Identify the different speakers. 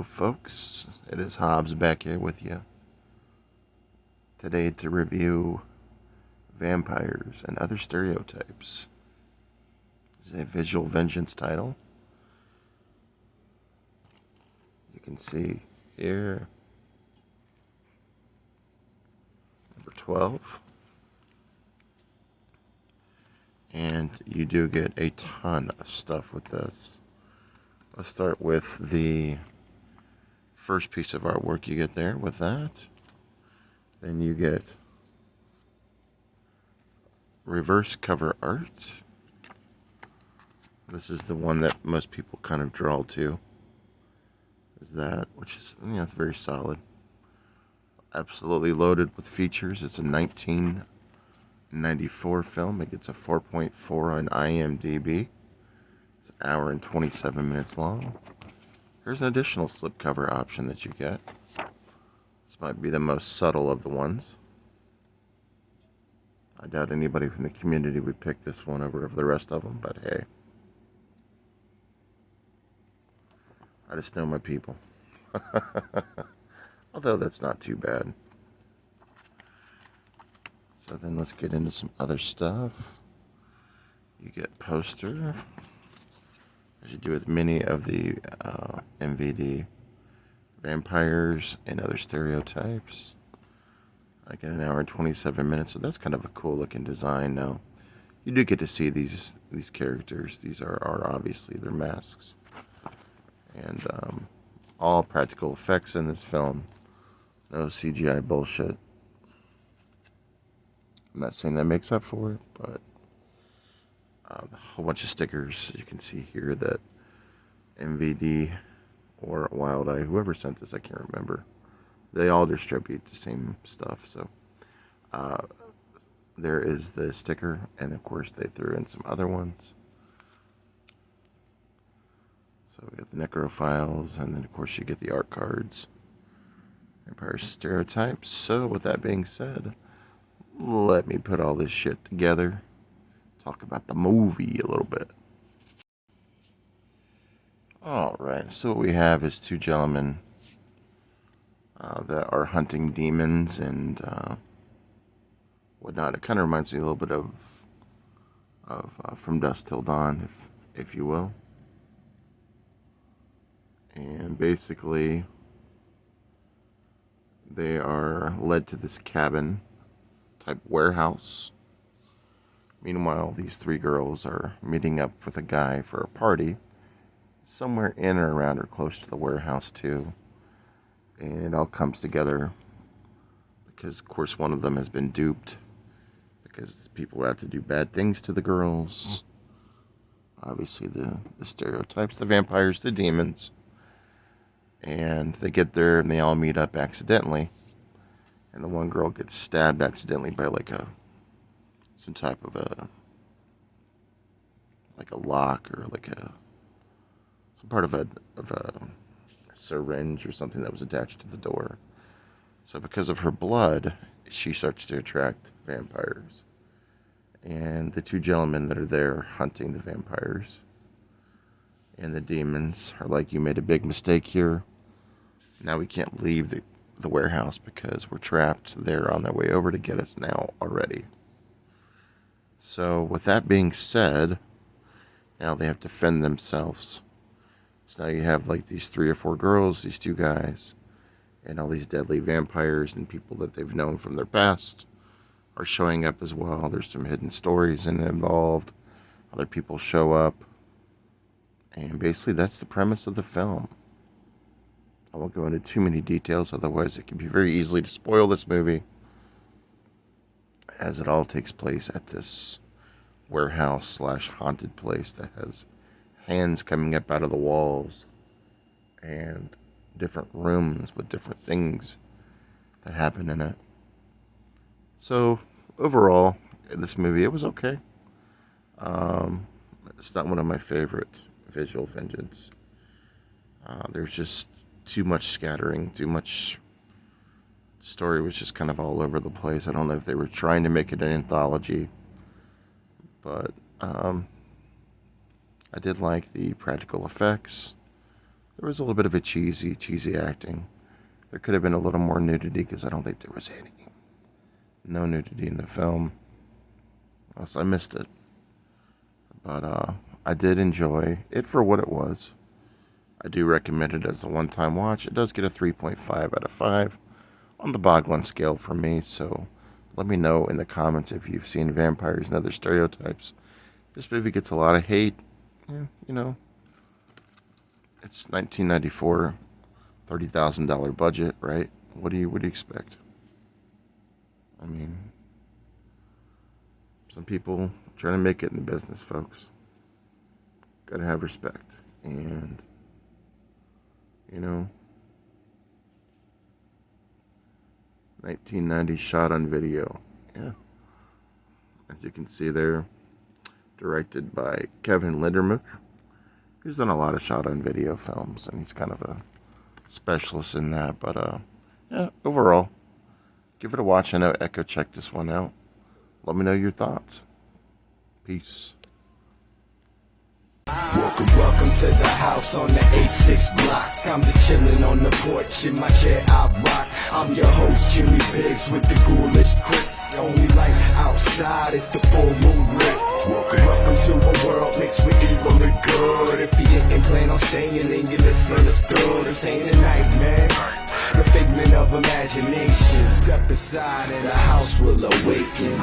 Speaker 1: folks. It is Hobbs back here with you today to review Vampires and Other Stereotypes. This is a visual vengeance title. You can see here number 12. And you do get a ton of stuff with this. Let's start with the first piece of artwork you get there with that. Then you get reverse cover art. This is the one that most people kind of draw to. Is that, which is, it's very solid. Absolutely loaded with features. It's a 1994 film. It gets a 4.4 on IMDb. It's an hour and 27 minutes long. Here's an additional slipcover option that you get. This might be the most subtle of the ones. I doubt anybody from the community would pick this one over the rest of them, but hey. I just know my people. Although that's not too bad. So then let's get into some other stuff. You get poster, as you do with many of the MVD Vampires and Other Stereotypes. I get an hour and 27 minutes, so that's kind of a cool looking design. Now, you do get to see these characters. These are obviously their masks. And all practical effects in this film. No CGI bullshit. I'm not saying that makes up for it, but a whole bunch of stickers you can see here that MVD or Wild Eye, whoever sent this, I can't remember. They all distribute the same stuff. So there is the sticker, and of course they threw in some other ones. So we got the Necrophiles, and then of course you get the art cards. Vampires and Stereotypes. So with that being said, let me put all this shit together. Talk about the movie a little bit. Alright, so what we have is two gentlemen that are hunting demons and whatnot. It kind of reminds me a little bit of From Dusk Till Dawn, if you will. And basically, they are led to this cabin type warehouse. Meanwhile, these three girls are meeting up with a guy for a party somewhere in or around or close to the warehouse too. And it all comes together because, of course, one of them has been duped because people were out to do bad things to the girls. Obviously, the stereotypes, the vampires, the demons. And they get there and they all meet up accidentally. And the one girl gets stabbed accidentally by some type of a lock or some part of a syringe or something that was attached to the door. So because of her blood, she starts to attract vampires. And the two gentlemen that are there hunting the vampires and the demons are like, you made a big mistake here. Now we can't leave the warehouse because we're trapped. They're on their way over to get us now already. So with that being said, now they have to defend themselves. So now you have these 3 or 4 girls, these 2 guys, and all these deadly vampires and people that they've known from their past are showing up as well. There's some hidden stories involved. Other people show up. And basically that's the premise of the film. I won't go into too many details, otherwise it can be very easily to spoil this movie, as it all takes place at this warehouse / haunted place that has hands coming up out of the walls and different rooms with different things that happen in it. So overall, this movie, it was okay. It's not one of my favorite visual vengeance. There's just too much scattering, too much story was just kind of all over the place. I don't know if they were trying to make it an anthology, but I did like the practical effects. There was a little bit of a cheesy acting. There could have been a little more nudity because I don't think there was any. No nudity in the film. Unless I missed it. But I did enjoy it for what it was. I do recommend it as a one-time watch. It does get a 3.5 out of 5 on the Boglin scale for me, so let me know in the comments if you've seen Vampires and Other Stereotypes. This movie gets a lot of hate. Yeah, you know, it's 1994, $30,000 budget, right? What do you expect? I mean, some people trying to make it in the business, folks. Gotta have respect. And, you know, 1990 shot on video. Yeah. As you can see there, directed by Kevin Lindermuth, who's done a lot of shot on video films, and he's kind of a specialist in that. But yeah, overall, give it a watch. I know Echo checked this one out. Let me know your thoughts. Peace.
Speaker 2: Welcome to the house on the A6 block. I'm just chilling on the porch in my chair I rock. I'm your host Jimmy Biggs with the coolest grip. The only light outside is the full moon lit. Welcome to a world mixed with evil and good. If you didn't plan on staying, then you misunderstood. This ain't a nightmare, the figment of imagination. Step aside and the house will awaken.